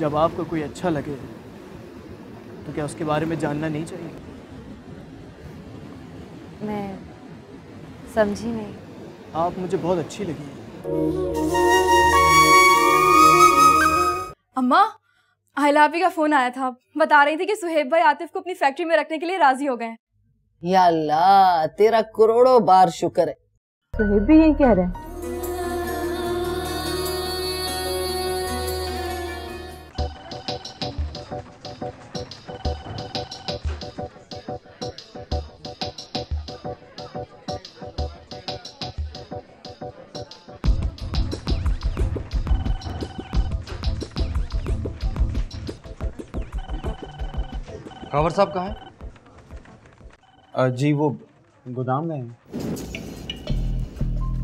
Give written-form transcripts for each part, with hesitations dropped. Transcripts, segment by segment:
जब आपको कोई अच्छा लगे तो क्या उसके बारे में जानना नहीं चाहिए? मैं समझी नहीं। आप मुझे बहुत अच्छी लगी। अम्मा, आहिला आपी का फोन आया था। बता रही थी कि सुहेब भाई आतिफ को अपनी फैक्ट्री में रखने के लिए राजी हो गए। या अल्लाह, तेरा करोड़ों बार शुक्र है। सुहेब भी यही कह रहे हैं। खबर साहब कहाँ है? जी वो गोदाम में है।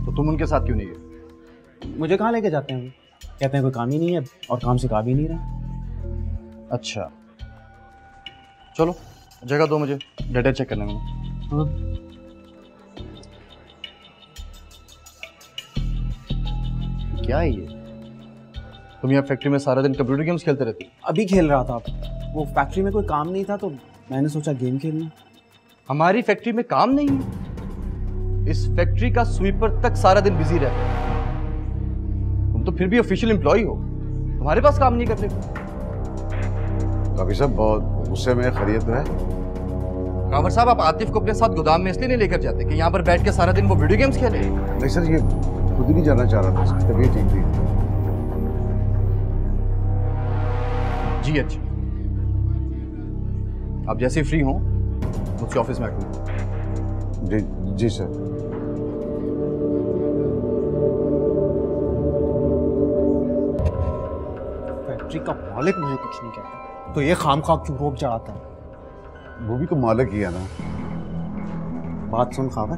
तो तुम उनके साथ क्यों नहीं गए? मुझे कहाँ लेके जाते हैं वो? कहते हैं कोई काम ही नहीं है और काम से काम ही नहीं रहे। अच्छा चलो, जगह दो मुझे डेटा चेक करने में। हाँ। क्या है ये? तुम यहाँ फैक्ट्री में सारा दिन कंप्यूटर गेम्स खेलते रहते हो? अभी खेल रहा था। वो फैक्ट्री में कोई काम नहीं था तो मैंने सोचा गेम खेल लूं। हमारी फैक्ट्री में काम नहीं है? इस फैक्ट्री का स्वीपर तक सारा दिन बिजी रहता है। तुम तो फिर भी ऑफिशियल एम्प्लॉय हो, तुम्हारे पास काम नहीं करने को। अभी सब बहुत गुस्से में खरीद रहे हैं। कांवर साहब, आप आतिफ को अपने साथ गोदाम में इसलिए नहीं लेकर जाते कि यहाँ पर बैठ के सारा दिन वो वीडियो गेम्स खेले? नहीं सर, ये खुद ही नहीं जाना चाह रहा था, इसकी तबीयत ठीक थी। जी अच्छा, आप जैसे फ्री हो मुझसे ऑफिस में आकर। जी जी सर। फैक्ट्री का मालिक मुझे कुछ नहीं कहता तो ये खामखा क्यों रोक चढ़ाता है? वो भी तो मालिक ही है ना। बात सुन खावर,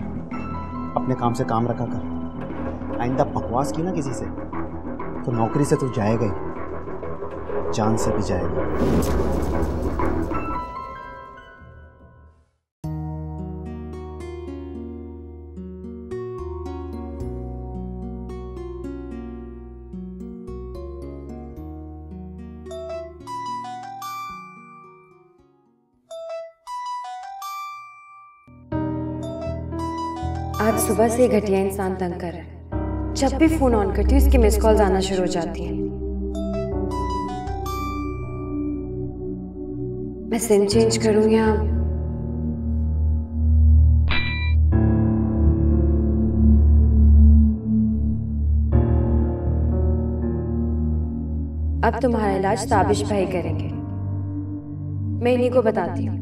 अपने काम से काम रखा कर। आइंदा बकवास की ना किसी से तो नौकरी से तो जाएगा ही, जान से भी जाएगा। आज सुबह से घटिया इंसान तंग कर रहा है। जब भी फोन ऑन करती हूँ इसकी मिस कॉल्स आना शुरू हो जाती हैं। मैं सिम चेंज करूँ या अब तुम्हारा इलाज ताबिश भाई करेंगे। मैं इन्हीं को बताती हूँ।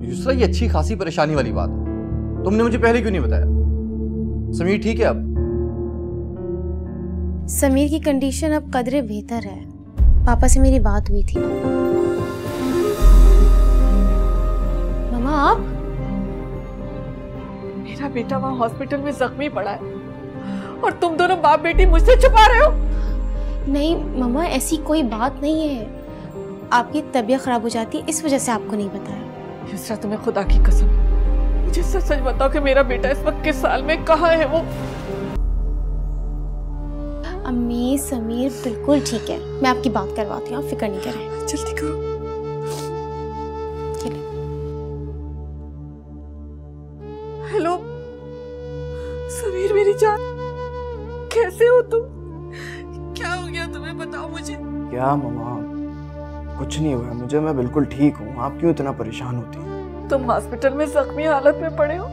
युसरा, ये अच्छी खासी परेशानी वाली बात है, तुमने मुझे पहले क्यों नहीं बताया? समीर ठीक है अब? समीर की कंडीशन अब कदरे बेहतर है। पापा से मेरी बात हुई थी। मामा आप? मेरा बेटा वहाँ हॉस्पिटल में जख्मी पड़ा है और तुम दोनों बाप बेटी मुझसे छुपा रहे हो। नहीं मामा, ऐसी कोई बात नहीं है। आपकी तबीयत खराब हो जाती है, इस वजह से आपको नहीं बताया। युसरा, तुम्हें खुदा की कसम, मुझे सच सच बताओ कि मेरा बेटा इस वक्त किस साल में कहाँ है? वो अम्मी, समीर बिल्कुल ठीक है। मैं आपकी बात करवाती हूँ, आप फिक्र नहीं करें। जल्दी करो। हेलो समीर, मेरी जान, कैसे हो तुम? क्या हो गया तुम्हें, बताओ मुझे। क्या मम्मा, कुछ नहीं हुआ मुझे, मैं बिल्कुल ठीक हूँ। आप क्यों इतना परेशान होती हैं? तुम हॉस्पिटल में जख्मी हालत में पड़े हो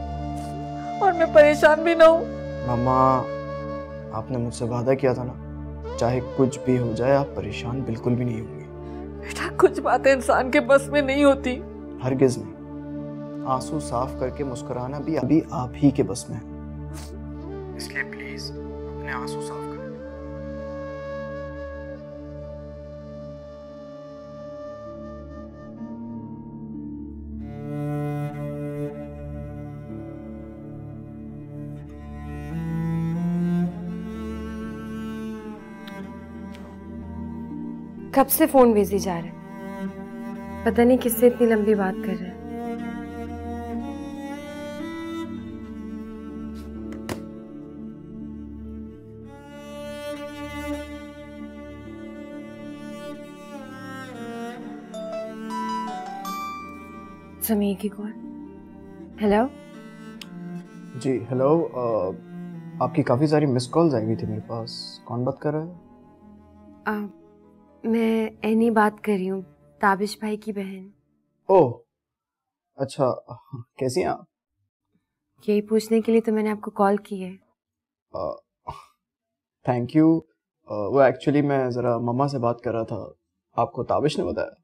और मैं परेशान भी ना हूँ। मम्मा, आपने मुझसे वादा किया था ना, चाहे कुछ भी हो जाए आप परेशान बिल्कुल भी नहीं होंगे। बेटा, कुछ बातें इंसान के बस में नहीं होती। हरगिज नहीं। आंसू साफ करके मुस्कुराना भी अभी आप ही के बस में है। इसलिए प्लीज अपने आंसू साफ करें। कब से फोन बिजी जा रहा है, पता नहीं किससे इतनी लंबी बात कर रहा है। समीर की कॉल। हेलो जी हेलो। आपकी काफ़ी सारी मिस कॉल्स आई हुई थी मेरे पास। कौन बात कर रहा है? मैं एनी बात कर रही हूँ, ताबिश भाई की बहन। ओह अच्छा, कैसी हैं आप? यही पूछने के लिए तो मैंने आपको कॉल की है। Thank you. वो एक्चुअली मैं ज़रा मम्मा से बात कर रहा था। आपको ताबिश ने बताया?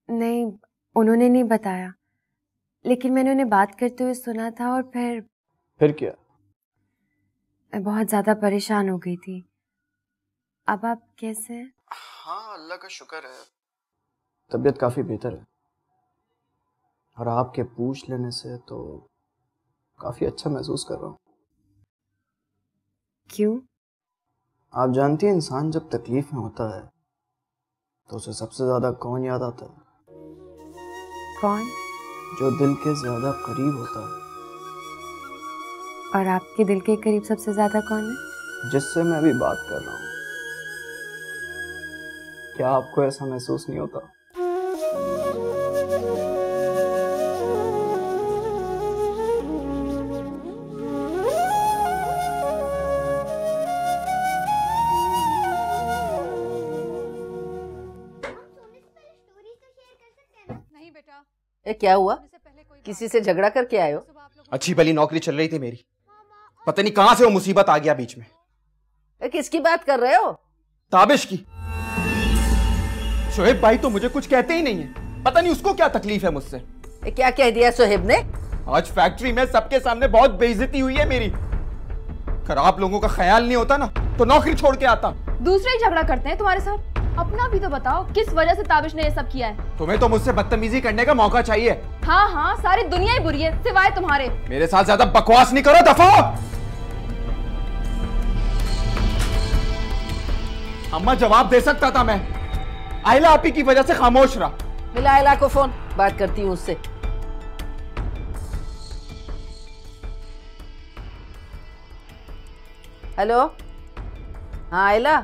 नहीं, उन्होंने नहीं बताया, लेकिन मैंने उन्हें बात करते हुए सुना था और फिर क्या? मैं बहुत ज़्यादा परेशान हो गई थी। अब आप कैसे हैं? हाँ अल्लाह का शुक्र है, तबीयत काफ़ी बेहतर है। और आपके पूछ लेने से तो काफ़ी अच्छा महसूस कर रहा हूँ। क्यों? आप जानती हैं इंसान जब तकलीफ में होता है तो उसे सबसे ज़्यादा कौन याद आता है? कौन? जो दिल के ज़्यादा करीब होता है। और आपके दिल के करीब सबसे ज़्यादा कौन है? जिससे मैं अभी बात कर रहा हूँ। क्या आपको ऐसा महसूस नहीं होता? नहीं बेटा, ये क्या हुआ? किसी से झगड़ा करके आए हो? अच्छी भली नौकरी चल रही थी मेरी, पता नहीं कहां से वो मुसीबत आ गया बीच में। किसकी बात कर रहे हो? ताबिश की। शोएब भाई तो मुझे कुछ कहते ही नहीं है, पता नहीं उसको क्या तकलीफ है मुझसे। क्या कह दिया सोहेब ने? आज फैक्ट्री में सबके सामने बहुत बेइज्जती हुई है मेरी। अगर आप लोगों का ख्याल नहीं होता ना तो नौकरी छोड़ के आता। दूसरे ही झगड़ा करते हैं तुम्हारे साथ, अपना भी तो बताओ किस वजह से ताबिश ने ये सब किया है। तुम्हें तो मुझसे बदतमीजी करने का मौका चाहिए। हाँ हाँ, सारी दुनिया ही बुरी है सिवाय तुम्हारे। मेरे साथ ज्यादा बकवास नहीं करो, दफा। अम्मा जवाब दे सकता था मैं, आयला आपी की वजह से खामोश रहा। मिला आयला को फोन, बात करती हूँ उससे। हेलो, हाँ आयला,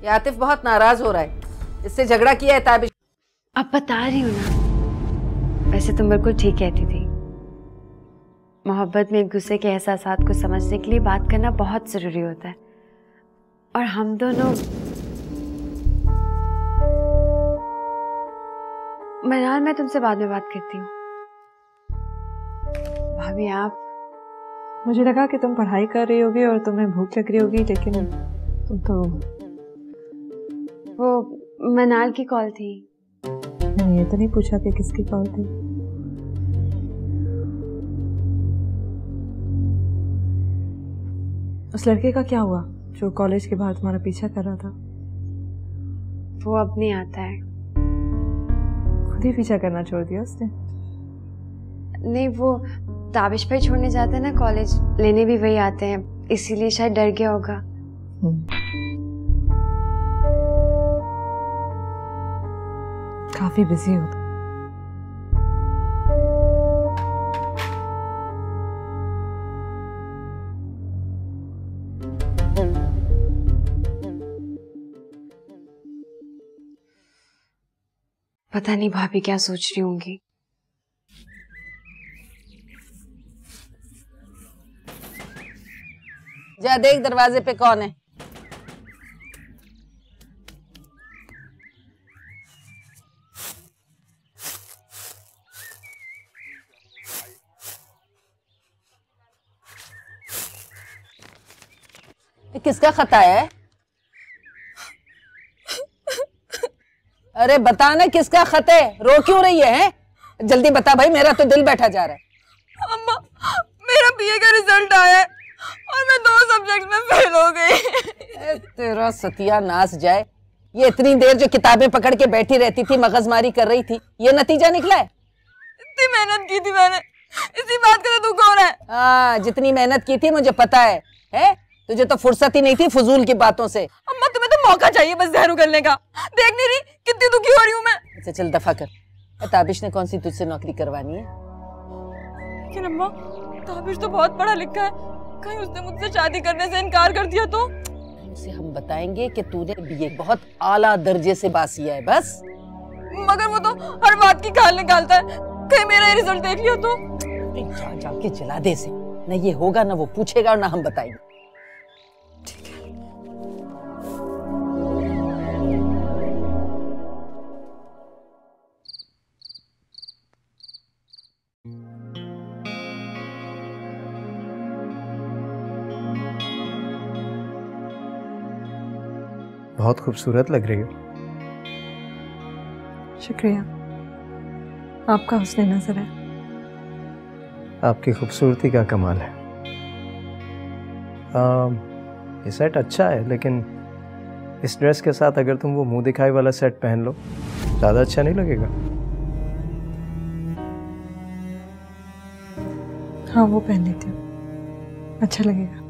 ये आतिफ बहुत नाराज हो रहा है, इससे झगड़ा किया है ताबिश। अब बता रही हूँ ना, वैसे तुम बिल्कुल ठीक कहती थी। मोहब्बत में एक दूसरे के एहसासात को समझने के लिए बात करना बहुत जरूरी होता है। और हम दोनों, मनाल मैं तुमसे बाद में बात करती हूँ। भाभी आप? मुझे लगा कि तुम पढ़ाई कर रही होगी और तुम्हें भूख लग रही होगी, लेकिन तुम तो वो मनाल की कॉल थी। मैंने ये तो नहीं पूछा कि किसकी कॉल थी। उस लड़के का क्या हुआ जो कॉलेज के बाहर तुम्हारा पीछा कर रहा था? वो अब नहीं आता है। खुद ही पीछा करना छोड़ दिया उसने? नहीं, वो ताबिश भाई छोड़ने जाते हैं ना कॉलेज, लेने भी वही आते हैं, इसीलिए शायद डर गया होगा। काफी बिजी हो। पता नहीं भाभी क्या सोच रही होंगी। जा देख दरवाजे पे कौन है। किसका खत आया है? अरे बता ना किसका खत है, रो क्यों रही है? जल्दी बता भाई, मेरा तो दिल बैठा जा रहा है। अम्मा, मेरा बीए का रिजल्ट आया है और मैं 2 सब्जेक्ट में फेल हो गई। तेरा सत्यानाश जाए, ये इतनी देर जो किताबें पकड़ के बैठी रहती थी, मगजमारी कर रही थी, ये नतीजा निकला है? इतनी मेहनत की थी मैंने, इसी बात का तो दुख हो रहा है। हाँ, जितनी मेहनत की थी मुझे पता है? तुझे तो फुर्सत ही नहीं थी फजूल की बातों से। अम्मा तुम्हें तो मौका चाहिए बस जहर उगलने का, देख नहीं रही कितनी दुखी हो रही हूँ मैं। अच्छा चल दफा कर। ताबिश ने कौन सी तुझसे नौकरी करवानी है? लेकिन अम्मा, ताबिश तो बहुत पढ़ा लिखा है, कहीं उसने मुझसे शादी करने से इनकार कर दिया तो? उसे हम बताएंगे कि तूने बीए बहुत आला दर्जे से पास किया है बस। मगर वो तो हर बात की खाल निकालता है, कहीं मेरा रिजल्ट देख लिया तो? जाके जला दे से, न ये होगा ना वो पूछेगा और ना हम बताएंगे। ठीक है। बहुत खूबसूरत लग रही हो। शुक्रिया, आपका हुस्न नजर है। आपकी खूबसूरती का कमाल है। ये सेट अच्छा है, लेकिन इस ड्रेस के साथ अगर तुम वो मुंह दिखाई वाला सेट पहन लो ज्यादा अच्छा नहीं लगेगा? हाँ, वो पहन लेती हूँ, अच्छा लगेगा।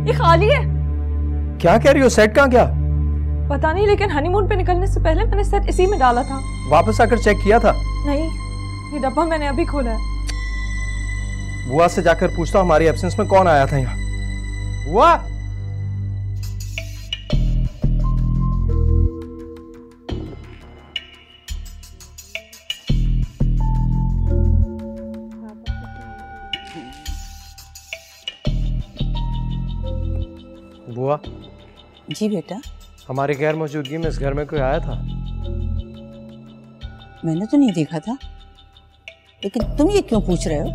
ये खाली है। क्या कह रही हो? सेट कहाँ गया? पता नहीं, लेकिन हनीमून पे निकलने से पहले मैंने सेट इसी में डाला था। वापस आकर चेक किया था? नहीं, ये डब्बा मैंने अभी खोला है। बुआ से जाकर पूछता हूँ हमारी एब्सेंस में कौन आया था यहाँ। बुआ! बुआ। जी बेटा। हमारी गैर मौजूदगी में इस घर में कोई आया था? मैंने तो नहीं देखा था, लेकिन तुम ये क्यों पूछ रहे हो?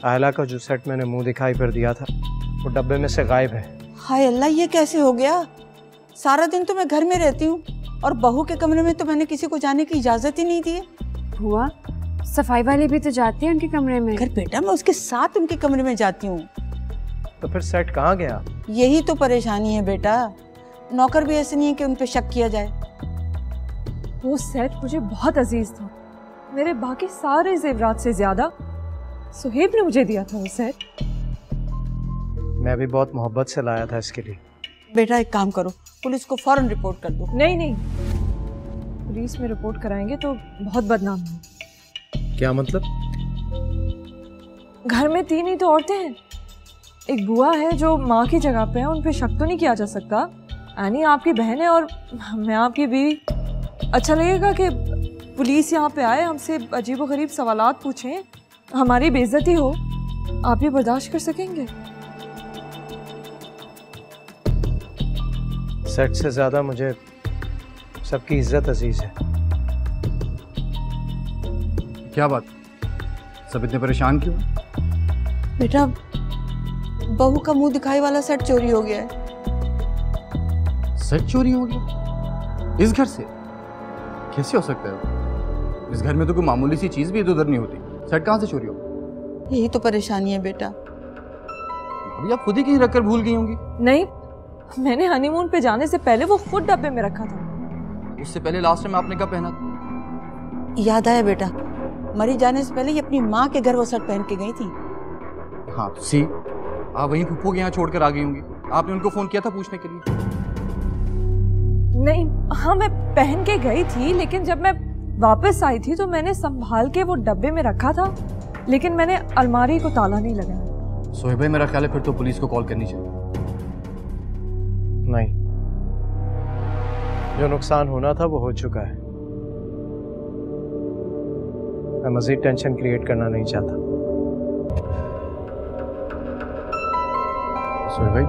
आयला का जो सेट मैंने मुंह दिखाई पर दिया था वो डब्बे में से गायब है। हाय अल्लाह, ये कैसे हो गया? सारा दिन तो मैं घर में रहती हूँ और बहू के कमरे में तो मैंने किसी को जाने की इजाजत ही नहीं दी है। हुआ सफाई वाली भी तो जाती है उनके कमरे में। अगर बेटा मैं उसके साथ उनके कमरे में जाती हूँ। तो फिर सेट कहाँ गया? यही तो परेशानी है बेटा, नौकर भी ऐसे नहीं है कि उन पे शक किया जाए। वो सेट मुझे बहुत अजीज था, मेरे बाकी सारे जेवरात से ज्यादा सुहेब ने मुझे दिया था वो सेट। मैं भी बहुत मोहब्बत से लाया था इसके लिए। बेटा एक काम करो, पुलिस को फौरन रिपोर्ट कर दो। नहीं नहीं, पुलिस में रिपोर्ट कराएंगे तो बहुत बदनाम होंगे। क्या मतलब? घर में 3 ही तो औरतें हैं, एक बुआ है जो माँ की जगह पे है, उन पे शक तो नहीं किया जा सकता। यानी आपकी बहन है और मैं आपकी बीवी। अच्छा लगेगा कि पुलिस यहाँ पे आए, हमसे अजीबोगरीब सवालात पूछें, हमारी बेइज्जती हो? आप ये बर्दाश्त कर सकेंगे? सेट से ज्यादा मुझे सबकी इज्जत अजीज है। क्या बात, सब इतने परेशान क्यों? बेटा बहू का मुंह दिखाई वाला सेट चोरी हो गया है। सेट चोरी हो गया? इस घर से? कैसे हो सकता है? इस घर में तो कोई मामूली सी चीज भी इधर उधर नहीं होती, सेट कहाँ से चोरी हो? यही तो परेशानी है बेटा। अभी आप खुद ही कहीं रखकर भूल गई होंगी। नहीं, मैंने हनीमून पे जाने से पहले वो खुद डब्बे में रखा था। उससे पहले लास्ट टाइम आपने कब पहना था? याद आया बेटा, मरी जाने से पहले ही अपनी माँ के घर वो शर्ट पहन के गई थी। हाँ सी, आप वहीं फूफो के यहाँ छोड़कर आ गई होंगी। आपने उनको फोन किया था पूछने के लिए? नहीं, हाँ मैं पहन के गई थी, लेकिन जब मैं वापस आई थी तो मैंने संभाल के वो डब्बे में रखा था, लेकिन मैंने अलमारी को ताला नहीं लगाया। सोहेब भाई, मेरा ख्याल है फिर तो पुलिस को कॉल करनी चाहिए। नहीं, जो नुकसान होना था वो हो चुका है। मैं मजीद टेंशन क्रिएट करना नहीं चाहता। सोहेब भाई,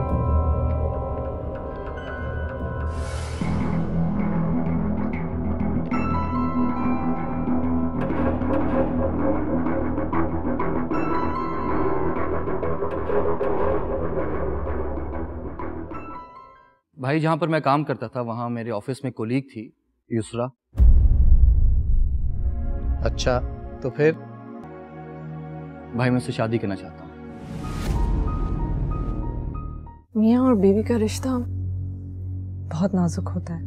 भाई जहां पर मैं काम करता था वहां मेरे ऑफिस में कोलीग थी युसरा। अच्छा, तो फिर? भाई मैं उससे शादी करना चाहता हूँ। मियाँ और बीवी का रिश्ता बहुत नाजुक होता है।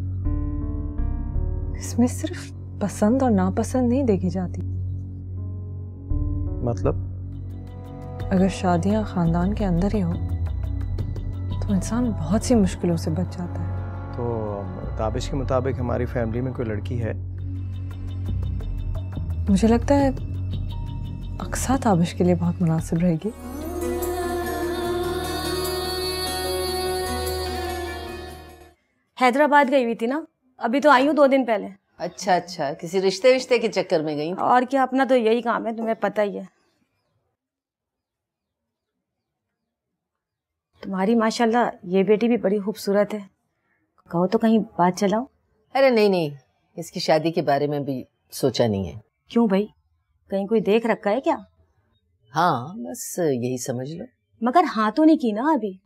इसमें सिर्फ पसंद और नापसंद नहीं देखी जाती। मतलब? अगर शादियां खानदान के अंदर ही हो तो इंसान बहुत सी मुश्किलों से बच जाता है। तो ताबिश के मुताबिक हमारी फैमिली में कोई लड़की है? मुझे लगता है अक्सा ताबिश के लिए बहुत मुनासिब रहेगी। हैदराबाद गई हुई थी ना, अभी तो आई हूँ 2 दिन पहले। अच्छा अच्छा, किसी रिश्ते के चक्कर में गई? और क्या, अपना तो यही काम है, तुम्हें पता ही है। तुम्हारी माशाल्लाह ये बेटी भी बड़ी खूबसूरत है, कहो तो कहीं बात चलाओ। अरे नहीं नहीं, इसकी शादी के बारे में भी सोचा नहीं है। क्यों भाई, कहीं कोई देख रखा है क्या? हाँ बस यही समझ लो। मगर हाँ तो नहीं की ना अभी।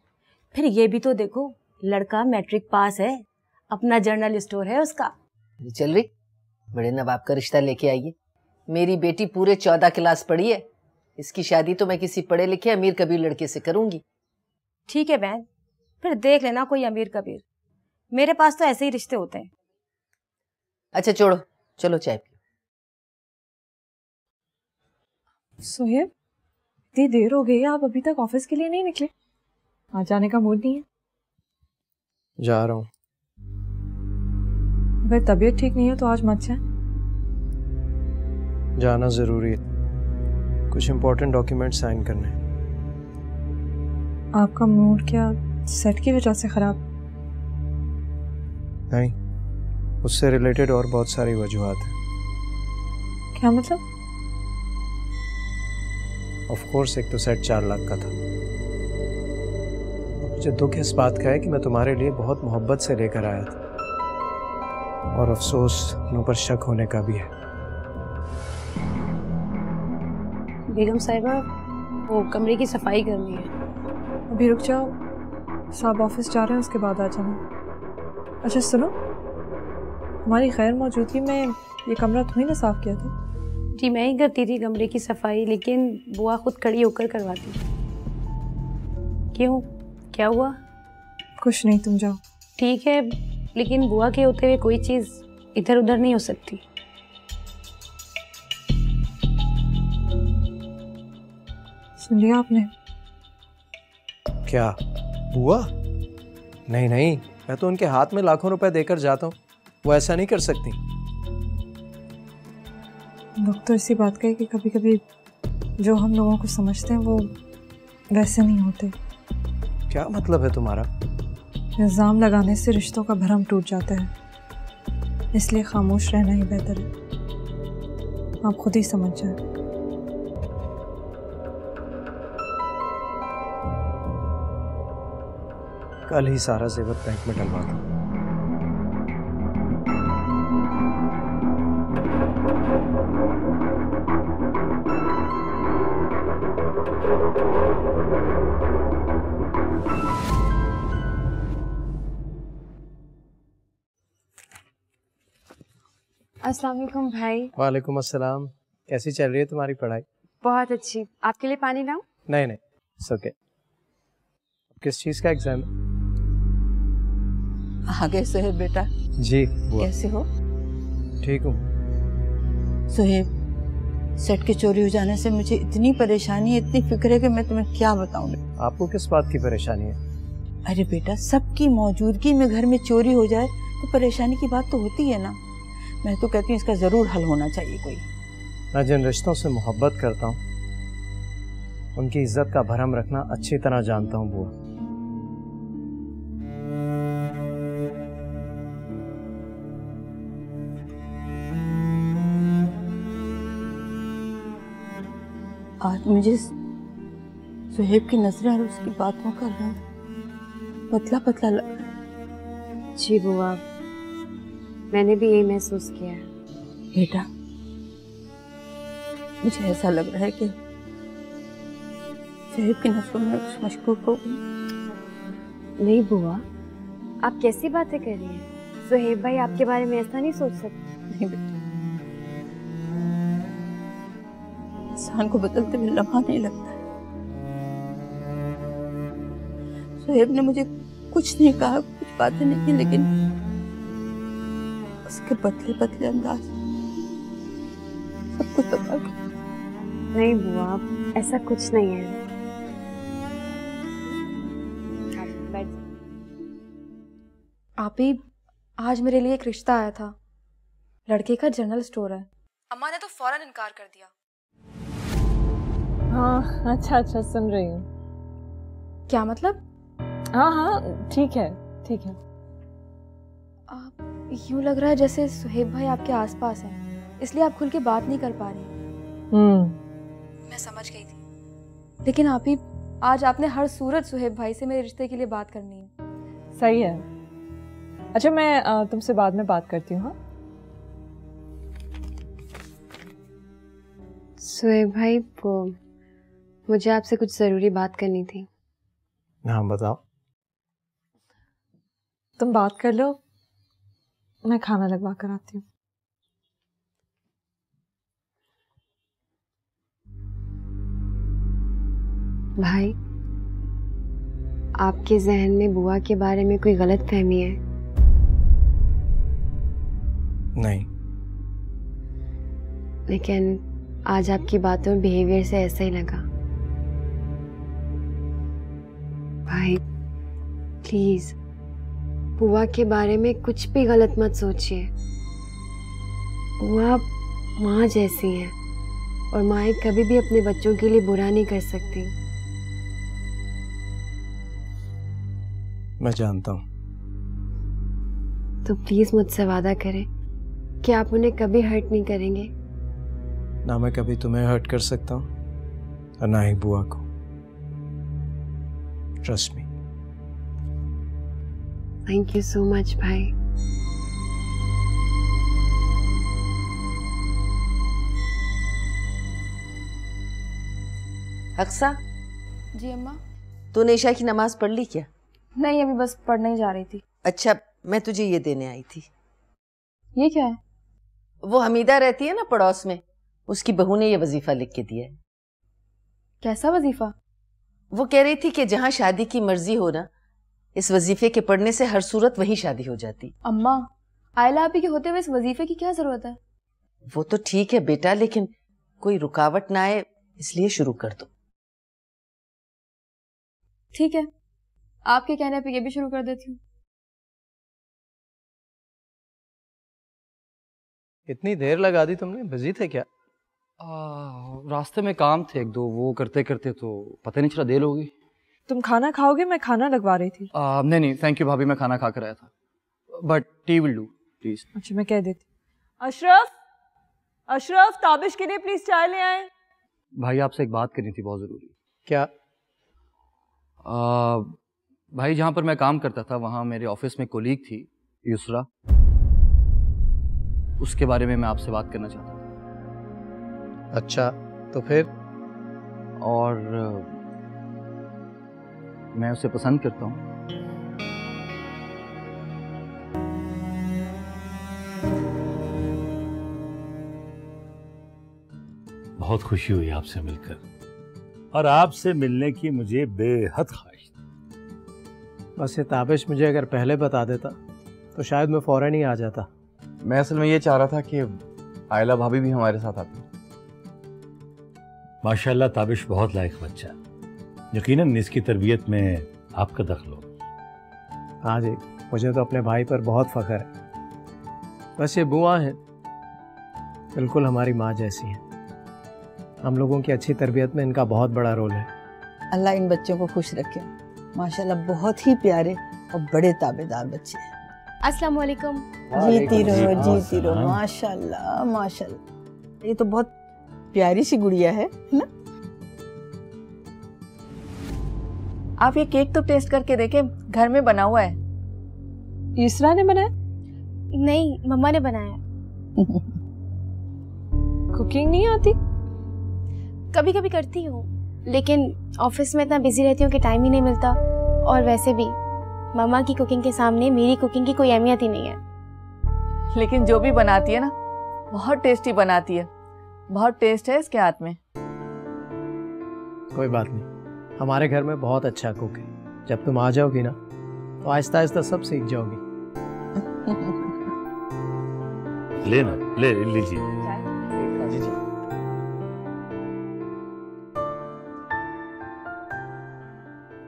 फिर ये भी तो देखो, लड़का मैट्रिक पास है, अपना जर्नल स्टोर है उसका। चल रही, बड़े नवाब का रिश्ता लेके आइए। मेरी बेटी पूरे 14 क्लास पढ़ी है, इसकी शादी तो मैं किसी पढ़े लिखे अमीर कबीर लड़के से करूंगी। ठीक है बहन, फिर देख लेना कोई अमीर कबीर, मेरे पास तो ऐसे ही रिश्ते होते हैं। अच्छा छोड़ो, चलो चाय पियो। सोहेब, इतनी देर हो गई है, आप अभी तक ऑफिस के लिए नहीं निकले? आज जाने का मूड नहीं है? जा रहा हूँ। अगर तबीयत ठीक नहीं है तो आज मत जाए। जाना जरूरी है, कुछ इम्पोर्टेंट डॉक्यूमेंट साइन करने हैं। आपका मूड क्या सेट की वजह से खराब? नहीं, उससे रिलेटेड और बहुत सारी वजूहात हैं। क्या मतलब? ऑफ कोर्स, एक तो सेट 4 लाख का था। मुझे दुख इस बात का है कि मैं तुम्हारे लिए बहुत मोहब्बत से लेकर आया था, और अफसोस उन पर शक होने का भी है। बेगम साहिबा, वो कमरे की सफाई करनी है। अभी रुक जाओ, साहब ऑफिस जा रहे हैं, उसके बाद आ जाना। अच्छा सुनो, हमारी खैर मौजूदगी में ये कमरा तुम्हीं ने साफ किया था? जी मैं ही करती थी कमरे की सफाई, लेकिन बुआ खुद खड़ी होकर करवाती। क्यों, क्या हुआ? कुछ नहीं, तुम जाओ। ठीक है, लेकिन बुआ के होते हुए कोई चीज़ इधर उधर नहीं हो सकती। सुन लिया आपने? क्या बुआ? नहीं नहीं, मैं तो उनके हाथ में लाखों रुपए देकर जाता हूँ, वो ऐसा नहीं कर सकती। लोग तो इसी बात का है कि कभी कभी जो हम लोगों को समझते हैं वो वैसे नहीं होते। क्या मतलब है तुम्हारा? इल्ज़ाम लगाने से रिश्तों का भरम टूट जाता है, इसलिए खामोश रहना ही बेहतर है। आप खुद ही समझ जाए। कल ही सारा जेवर बैंक में डलवा दो। अस्सलाम वालेकुम भाई। वालेकुम अस्सलाम। कैसी चल रही है तुम्हारी पढ़ाई? बहुत अच्छी। आपके लिए पानी लाऊं? नहीं नहीं, इट्स ओके। किस चीज का एग्जाम है? आगे सोहेब बेटा। जी बुआ। कैसे हो? ठीक हूँ। सोहेब, सेट के चोरी हो जाने से मुझे इतनी परेशानी है, इतनी फिक्र है कि मैं तुम्हें क्या बताऊं। आपको किस बात की परेशानी है? अरे बेटा, सबकी मौजूदगी में घर में चोरी हो जाए तो परेशानी की बात तो होती है ना। मैं तो कहती हूँ इसका जरूर हल होना चाहिए कोई। मैं जिन रिश्तों से मोहब्बत करता हूँ उनकी इज्जत का भरम रखना अच्छी तरह जानता हूँ बुआ। आज मुझे सुहेब की नजरें और उसकी बातों का रंग पतला पतला लग रहा है। जी बुआ, मैंने भी यही महसूस किया है। बेटा, मुझे ऐसा लग रहा है कि सुहेब की नजरों में कुछ मशकूक हो गई। नहीं बुआ, आप कैसी बातें कर रही हैं? सुहेब भाई आपके बारे में ऐसा नहीं सोच सकते। नहीं बेटा, इंसान को बदलते हुए लम्हा नहीं लगता है। सुहेब ने मुझे कुछ नहीं कहा, कुछ बातें नहीं की, लेकिन उसके पतले पतले अंदाज सब कुछ बता गया। नहीं बुआ, ऐसा कुछ नहीं है। आप ही, आज मेरे लिए एक रिश्ता आया था, लड़के का जनरल स्टोर है। अम्मा ने तो फौरन इनकार कर दिया। हाँ अच्छा सुन रही हूँ। क्या मतलब? हाँ ठीक है ठीक है। आप यूं लग रहा है जैसे सुहेब भाई आपके आसपास हैं, इसलिए आप खुल के बात नहीं कर पा रही। मैं समझ गई थी, लेकिन आप ही, आज आपने हर सूरत सुहेब भाई से मेरे रिश्ते के लिए बात करनी है। सही है। अच्छा मैं तुमसे बाद में बात करती हूँ। हाँ सुहेब भाई, वो मुझे आपसे कुछ जरूरी बात करनी थी। हाँ बताओ। तुम बात कर लो, मैं खाना लगवा कर आती हूँ। भाई, आपके जहन में बुआ के बारे में कोई गलत फहमी है? नहीं। लेकिन आज आपकी बातों और बिहेवियर से ऐसा ही लगा। भाई प्लीज, बुआ के बारे में कुछ भी गलत मत सोचिए। बुआ माँ जैसी है और माँ कभी भी अपने बच्चों के लिए बुरा नहीं कर सकती। मैं जानता हूँ। तो प्लीज मुझसे वादा करें कि आप उन्हें कभी हर्ट नहीं करेंगे। ना मैं कभी तुम्हें हर्ट कर सकता हूँ और ना ही बुआ को। Trust me. Thank you so much भाई। अक्सा, जी अम्मा। तूने ईशा की नमाज पढ़ ली क्या? नहीं, अभी बस पढ़ने ही जा रही थी। अच्छा, मैं तुझे ये देने आई थी। ये क्या है? वो हमीदा रहती है ना पड़ोस में, उसकी बहू ने ये वजीफा लिख के दिया है। कैसा वजीफा? वो कह रही थी कि जहाँ शादी की मर्जी हो ना, इस वजीफे के पढ़ने से हर सूरत वही शादी हो जाती। अम्मा, आयला आपी के होते हुए इस वजीफे की क्या जरूरत है? वो तो ठीक है बेटा, लेकिन कोई रुकावट ना आए इसलिए शुरू कर दो। ठीक है, आपके कहने पे ये भी शुरू कर देती हूँ। इतनी देर लगा दी तुमने, बिजी थे क्या? रास्ते में काम थे एक दो, वो करते करते तो पता नहीं चला देर हो गई। तुम खाना खाओगे? मैं खाना लगवा रही थी। नहीं थैंक यू भाभी, मैं खाना खा कर आया था। But T will do please. अच्छा मैं कह देती। अशरफ ताबिश के लिए प्लीज चाय ले आए। भाई आपसे एक बात करनी थी बहुत जरूरी। क्या? भाई जहाँ पर मैं काम करता था वहाँ मेरे ऑफिस में कोलीग थी युसरा, उसके बारे में मैं आपसे बात करना चाहता था। अच्छा तो फिर? और मैं उसे पसंद करता हूँ। बहुत खुशी हुई आपसे मिलकर, और आपसे मिलने की मुझे बेहद ख्वाहिश थी। बस ये ताबिश मुझे अगर पहले बता देता तो शायद मैं फौरन ही आ जाता। मैं असल में ये चाह रहा था कि आयला भाभी भी हमारे साथ आती। माशाल्लाह ताबिश बहुत लायक बच्चा है, यकीनन इसकी तरबियत में आपका दखल हो। हाँ जी, मुझे तो अपने भाई पर बहुत फख्र है। बस ये बुआ है, बिल्कुल हमारी माँ जैसी है। हम लोगों की अच्छी तरबियत में इनका बहुत बड़ा रोल है। अल्लाह इन बच्चों को खुश रखे। माशाल्लाह बहुत ही प्यारे और बड़े ताबेदार बच्चे हैं। अस्सलाम वालेकुम। जीती रहो माशाल्लाह माशाल्लाह। ये तो बहुत प्यारी सी गुड़िया है ना? आप ये केक तो टेस्ट करके देखें, घर में बना हुआ है। यूसरा ने बनाया? नहीं, मम्मा ने बनाया। कुकिंग नहीं आती? कभी कभी करती हूँ, लेकिन ऑफिस में इतना बिजी रहती हूँ कि टाइम ही नहीं मिलता। और वैसे भी मम्मा की कुकिंग के सामने मेरी कुकिंग की कोई अहमियत ही नहीं है। लेकिन जो भी बनाती है ना, बहुत टेस्टी बनाती है। बहुत टेस्ट है इसके हाथ में। कोई बात नहीं, हमारे घर में बहुत अच्छा कुक है। जब तुम आ जाओगी ना तो आहिस्ता आहिस्ता सब सीख जाओगी। लेना ले लीजिए।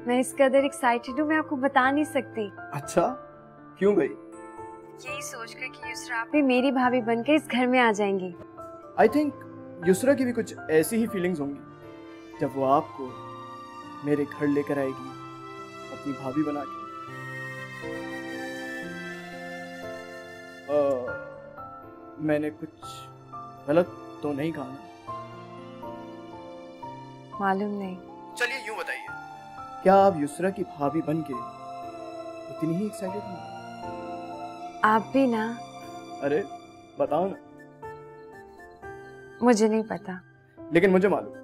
मैं इस कदर एक्साइटेड हूँ, मैं आपको बता नहीं सकती। अच्छा, क्यों गई? यही सोचकर कि युसरा आप भी मेरी भाभी बनकर इस घर में आ जाएंगी। आई थिंक युसरा की भी कुछ ऐसी ही फीलिंग्स होंगी जब वो आपको मेरे घर लेकर आएगी अपनी भाभी बना के। मैंने कुछ गलत तो नहीं कहा ना? मालूम नहीं। चलिए यूं बताइए, क्या आप युसरा की भाभी बन के इतनी ही एक्साइटेड हैं? आप भी ना। अरे बताओ ना। मुझे नहीं पता, लेकिन मुझे मालूम।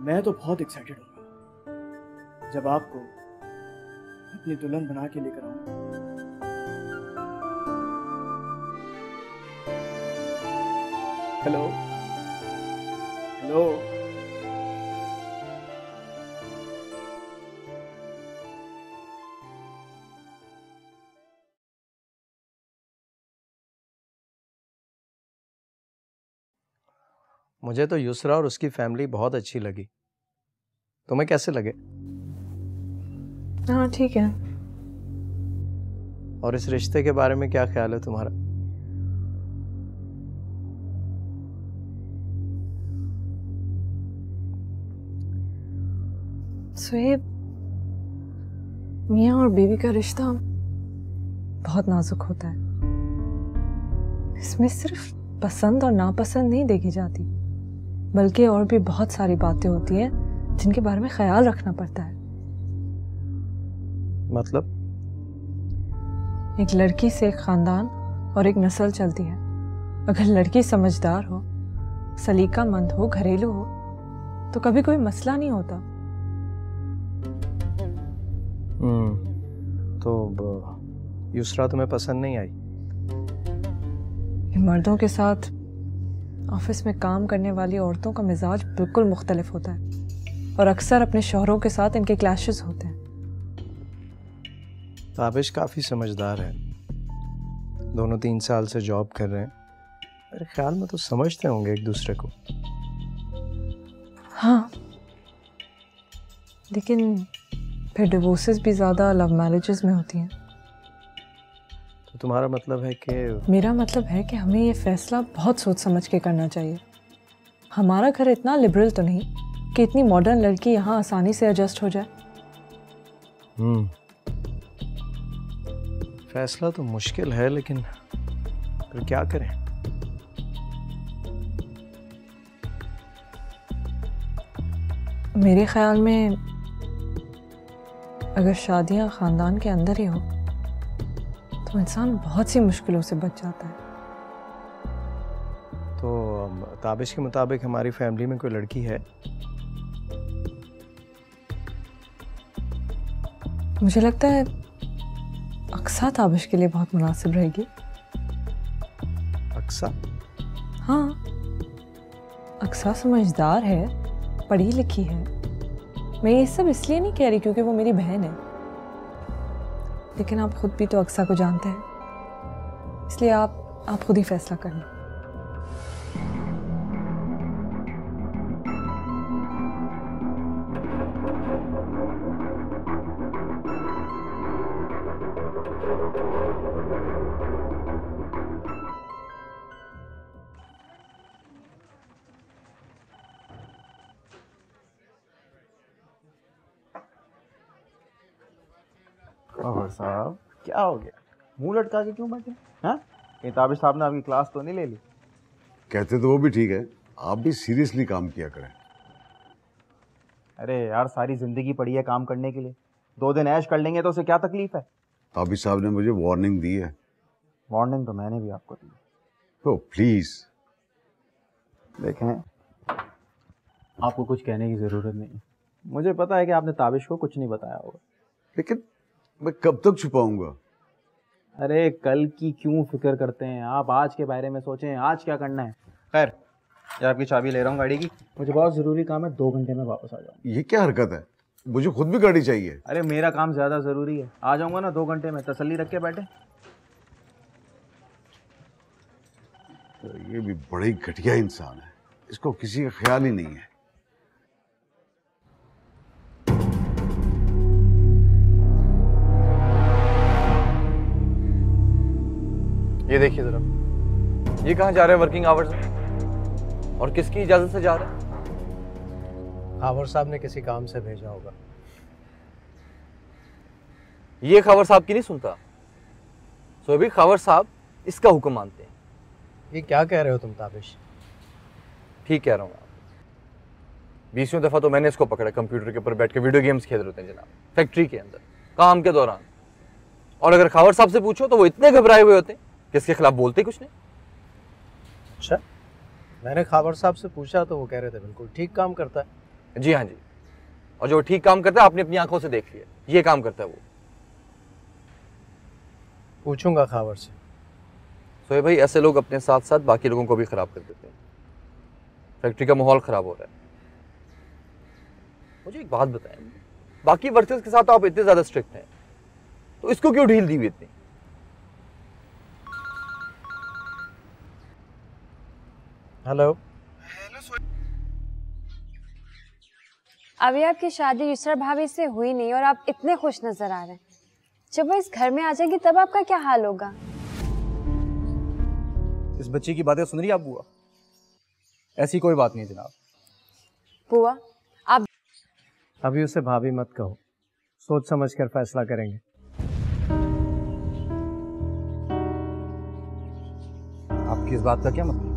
मैं तो बहुत एक्साइटेड हूँ जब आपको अपनी दुल्हन बना के लेकर आऊंगा। हेलो हेलो, मुझे तो युसरा और उसकी फैमिली बहुत अच्छी लगी। तुम्हें कैसे लगे? हाँ ठीक है। और इस रिश्ते के बारे में क्या ख्याल है तुम्हारा? सुहेब, मियाँ और बीवी का रिश्ता बहुत नाजुक होता है। इसमें सिर्फ पसंद और नापसंद नहीं देखी जाती, बल्कि और भी बहुत सारी बातें होती हैं जिनके बारे में ख्याल रखना पड़ता है। मतलब? एक लड़की से एक खानदान और एक नस्ल चलती है। अगर लड़की समझदार हो, सलीकामंद हो, घरेलू हो, तो कभी कोई मसला नहीं होता। तो युसरा तुम्हें पसंद नहीं आई? मर्दों के साथ ऑफिस में काम करने वाली औरतों का मिजाज बिल्कुल मुख्तलिफ होता है और अक्सर अपने शौहरों के साथ इनके क्लैशेस होते हैं। ताबिश काफ़ी समझदार है, दोनों 3 साल से जॉब कर रहे हैं। मेरे ख्याल में तो समझते होंगे एक दूसरे को। हाँ, लेकिन फिर डिवोर्सेस भी ज़्यादा लव मैरिजेस में होती हैं। तो तुम्हारा मतलब है कि? मेरा मतलब है कि हमें ये फैसला बहुत सोच समझ के करना चाहिए। हमारा घर इतना लिबरल तो नहीं कि इतनी मॉडर्न लड़की यहाँ आसानी से एडजस्ट हो जाए। फैसला तो मुश्किल है, लेकिन फिर क्या करें? मेरे ख्याल में अगर शादियाँ ख़ानदान के अंदर ही हो तो इंसान बहुत सी मुश्किलों से बच जाता है। तो ताबिश के मुताबिक हमारी फैमिली में कोई लड़की है? मुझे लगता है अक्सा ताबिश के लिए बहुत मुनासिब रहेगी। अक्सा? हाँ, अक्सा समझदार है, पढ़ी लिखी है। मैं ये सब इसलिए नहीं कह रही क्योंकि वो मेरी बहन है, लेकिन आप खुद भी तो अक्सा को जानते हैं, इसलिए आप खुद ही फैसला करना। साहब क्या हो गया, मुंह लटका के क्यों बैठे? हाँ, कहीं ताबिश साहब ने आपकी क्लास तो नहीं ले ली? कहते तो वो भी ठीक है, आप भी सीरियसली काम किया करें। अरे यार, सारी जिंदगी पड़ी है काम करने के लिए, 2 दिन ऐश कर लेंगे तो उसे क्या तकलीफ है? ताबिश साहब ने मुझे वार्निंग दी है। वार्निंग तो मैंने भी आपको दी। तो प्लीज देखें, आपको कुछ कहने की जरूरत नहीं। मुझे पता है कि आपने ताबिश को कुछ नहीं बताया होगा, लेकिन मैं कब तक छुपाऊंगा? अरे कल की क्यों फिक्र करते हैं आप, आज के बारे में सोचें, आज क्या करना है। खैर, ये आपकी चाबी ले रहा हूँ गाड़ी की, मुझे बहुत ज़रूरी काम है, 2 घंटे में वापस आ जाऊँ। ये क्या हरकत है? मुझे खुद भी गाड़ी चाहिए। अरे मेरा काम ज्यादा जरूरी है, आ जाऊंगा ना 2 घंटे में, तसल्ली रख के बैठे। ये भी बड़ी घटिया इंसान है, इसको किसी का ख्याल ही नहीं है। ये देखिए जरा, ये कहाँ जा रहे हैं वर्किंग आवर्स में, और किसकी इजाजत से जा रहे हैं? खावर साहब ने किसी काम से भेजा होगा। ये खावर साहब की नहीं सुनता, सो भी खावर साहब इसका हुक्म मानते हैं। ये क्या कह रहे हो तुम ताबिश? ठीक कह रहा हूँ। 20वीं दफा तो मैंने इसको पकड़ा कंप्यूटर के ऊपर बैठ के वीडियो गेम्स खेल रहे थे जनाब, फैक्ट्री के अंदर काम के दौरान। और अगर खावर साहब से पूछो तो वो इतने घबराए हुए होते कि इसके खिलाफ बोलते कुछ नहीं। अच्छा, मैंने खावर साहब से पूछा तो वो कह रहे थे बिल्कुल ठीक काम करता है। जी हाँ जी, और जो ठीक काम करता है आपने अपनी आंखों से देख लिया, ये काम करता है वो। पूछूंगा खावर से। सोए भाई, ऐसे लोग अपने साथ साथ बाकी लोगों को भी खराब कर देते हैं। फैक्ट्री का माहौल खराब हो रहा है। मुझे एक बात बताएं, बाकी वर्कर्स के साथ आप इतने ज्यादा स्ट्रिक्ट हैं, तो इसको क्यों ढील दी हुई इतनी? हेलो। अभी आपकी शादी युसरा भाभी से हुई नहीं और आप इतने खुश नजर आ रहे हैं। जब वो इस घर में आ जाएगी तब आपका क्या हाल होगा? इस बच्ची की बातें सुन रही आप बुआ? ऐसी कोई बात नहीं जनाब। बुआ आप अभी उसे भाभी मत कहो, सोच समझ कर फैसला करेंगे। आपकी इस बात का क्या मतलब?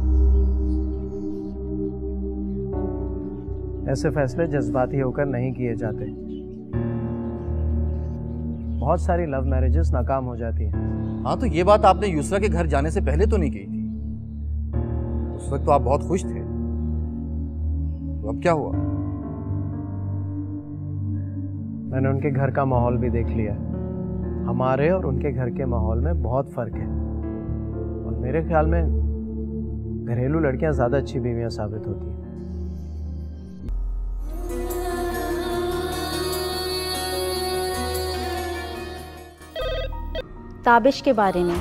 ऐसे फैसले जज्बाती होकर नहीं किए जाते। बहुत सारी लव मैरिजेस नाकाम हो जाती हैं। हाँ, तो ये बात आपने युसरा के घर जाने से पहले तो नहीं की थी। उस वक्त तो आप बहुत खुश थे, तो अब क्या हुआ? मैंने उनके घर का माहौल भी देख लिया। हमारे और उनके घर के माहौल में बहुत फर्क है, और मेरे ख्याल में घरेलू लड़कियां ज्यादा अच्छी बीवियां साबित होती हैं। ताबिश के बारे में